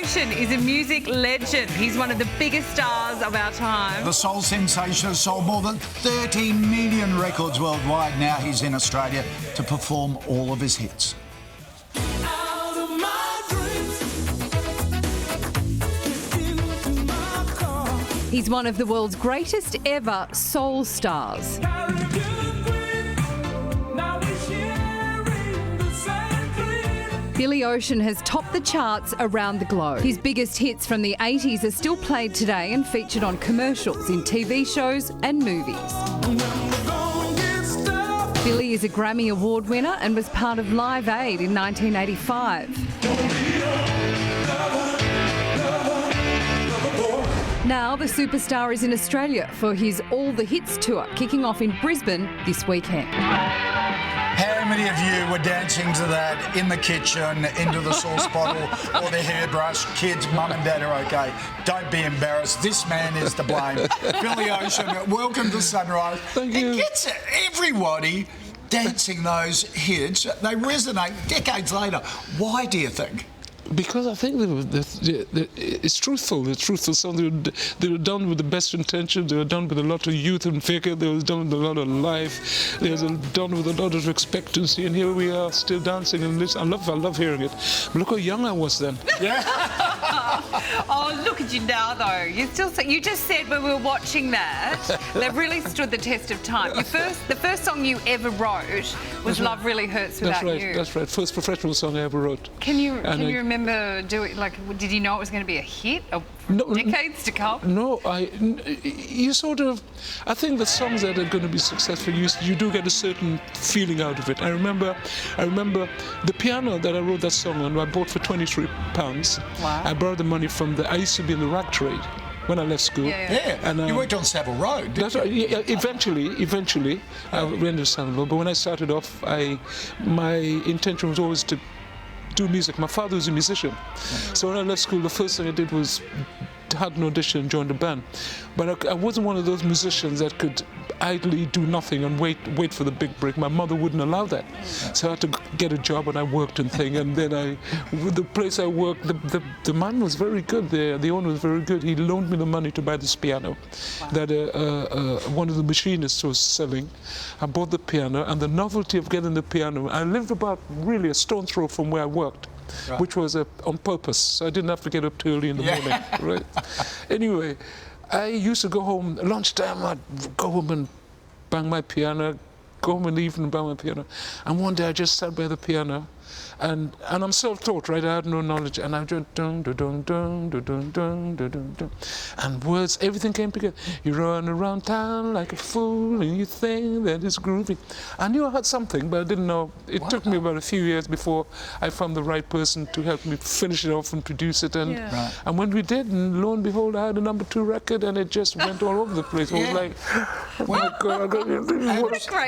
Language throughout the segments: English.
Ocean is a music legend. He's one of the biggest stars of our time. The soul sensation has sold more than 30 million records worldwide. Now he's in Australia to perform all of his hits. Get out of my dreams. Get into my car. He's one of the world's greatest ever soul stars. Billy Ocean has topped the charts around the globe. His biggest hits from the 80s are still played today and featured on commercials, in TV shows and movies. Billy is a Grammy Award winner and was part of Live Aid in 1985. Now the superstar is in Australia for his All the Hits tour, kicking off in Brisbane this weekend. How many of you were dancing to that in the kitchen, into the sauce bottle or the hairbrush? Kids, mum and dad are okay. Don't be embarrassed. This man is to blame. Billy Ocean, welcome to Sunrise. Thank you. It gets everybody dancing those hits. They resonate decades later. Why do you think? Because I think it's truthful. It's truthful. So they were done with the best intention. They were done with a lot of youth and vigor. They were done with a lot of life. They were done with a lot of expectancy. And here we are, still dancing. And I love hearing it. But look how young I was then. Yeah. Oh, look at you now, though. You just said when we were watching that, they really stood the test of time. The first song you ever wrote was "Love Really Hurts Without You." That's right. First professional song I ever wrote. Can you remember doing, like, did you know it was going to be a hit for decades to come? No, you sort of, I think the songs that are going to be successful, you do get a certain feeling out of it. I remember the piano that I wrote that song on, I bought for £23. Wow. I borrowed the money from I used to be in the rag trade when I left school. Yeah. And you worked on Savile Road, didn't you? Right. Yeah, eventually, I went to Savile. But when I started off, my intention was always to do music. My father was a musician. So when I left school, the first thing I did was had an audition and joined a band. But I wasn't one of those musicians that could idly do nothing and wait for the big break. My mother wouldn't allow that. So I had to get a job, and I worked and thing. And then with the place I worked, the man was very good. The owner was very good. He loaned me the money to buy this piano that one of the machinists was selling. I bought the piano, and the novelty of getting the piano, I lived about really a stone's throw from where I worked. Right. Which was on purpose, so I didn't have to get up too early in the morning. Right? Anyway, I used to go home, lunchtime I'd go home and bang my piano, go home and leave and bang my piano. And one day I just sat by the piano, and I'm self-taught, right? I had no knowledge, and I just dun dun dun dun dun dun dun dun dun, and words, everything came together. You run around town like a fool, and you think that it's groovy. I knew I had something, but I didn't know. It took me about a few years before I found the right person to help me finish it off and produce it. And and when we did, and lo and behold, I had a #2 record, and it just went all over the place. I was like, oh my God,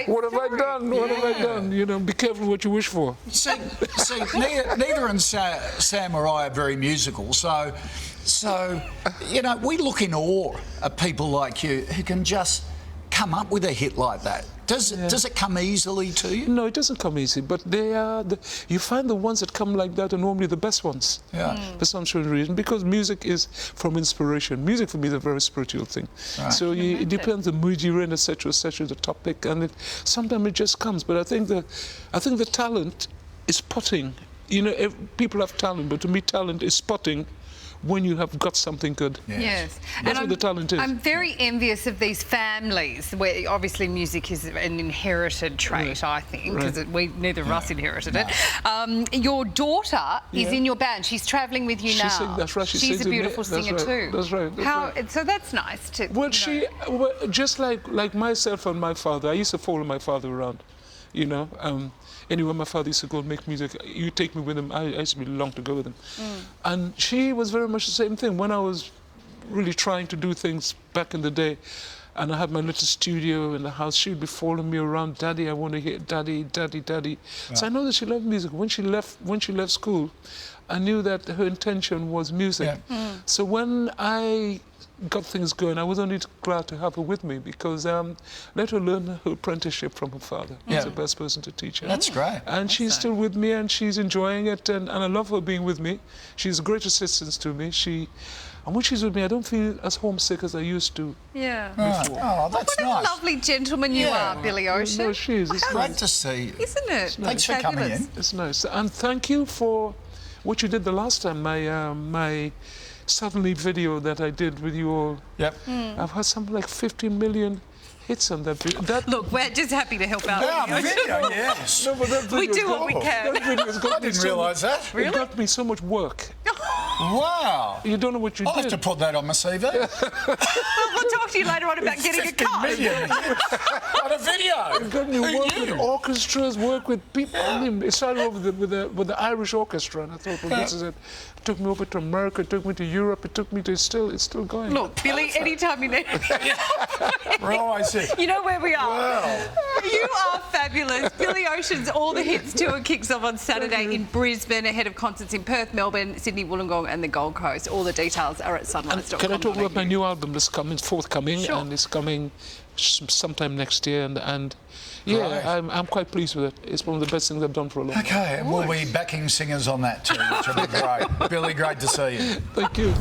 what have I done? What have I done? You know, be careful what you wish for. See, neither and Sam or I are very musical, so you know, we look in awe at people like you who can just come up with a hit like that. Does it come easily to you? No, it doesn't come easy, but you find the ones that come like that are normally the best ones. Yeah. For some certain reason, because music is from inspiration. Music for me is a very spiritual thing. Right. So it depends the mood you're in, etc., the topic, and sometimes it just comes. But I think the talent is spotting. You know, people have talent, but to me, talent is spotting when you have got something good. Yes. That's what the talent is. I'm very envious of these families where obviously music is an inherited trait, I think, because neither of us inherited it. Your daughter is in your band. She's travelling with you now. That's right. She's a beautiful singer too. That's right. So that's nice to. Well, just like myself and my father, I used to follow my father around, you know. Anyway, my father used to go and make music. You take me with him. I used to be long to go with him. And she was very much the same thing. When I was really trying to do things back in the day, and I had my little studio in the house, she would be following me around. Daddy, I want to hear Daddy, Daddy, Daddy. Right. So I know that she loved music. When she left school, I knew that her intention was music. So when I got things going, I was only glad to have her with me because let her learn her apprenticeship from her father. Yeah. He's the best person to teach her. That's great. And she's still with me, and she's enjoying it, and I love her being with me. She's a great assistance to me. And when she's with me, I don't feel as homesick as I used to. Yeah. Oh, that's What a nice. lovely gentleman you Yeah. are, Billy Ocean. No, she is. It's Great nice. to see you. Isn't it? Thanks for coming Fabulous. in. It's nice. And thank you for what you did the last time, my Suddenly video that I did with you all. Yep. I've had something like 15 million hits on that video. Look, we're just happy to help out. Wow, Billy Ocean. video, yes. No, but that We video do what we can. That video's got I me didn't so realise much- that. Really? It got me so much work. Wow. You don't know what you I'll have did. to put that on my CV. We'll talk to you later on about getting a 50 car. million on a video. Got me Who work knew? with orchestras, work with people. I mean, it started off with the Irish orchestra, and I thought, well, this is it. It took me over to America, it took me to Europe, it took me to it's still going. Look, Billy, anytime you need We're always here. you know where we are. Wow. You are fabulous. Billy Ocean's All the Hits tour kicks off on Saturday in Brisbane, ahead of concerts in Perth, Melbourne, Sydney, Wollongong and the Gold Coast. All the details are at sunrise.com. Can I talk about my new album that's forthcoming, Sure. and it's coming sometime next year, and yeah, Right. I'm quite pleased with it. It's one of the best things I've done for a long time. Okay, and we'll be backing singers on that too, which will be great. Billy, great to see you. Thank you.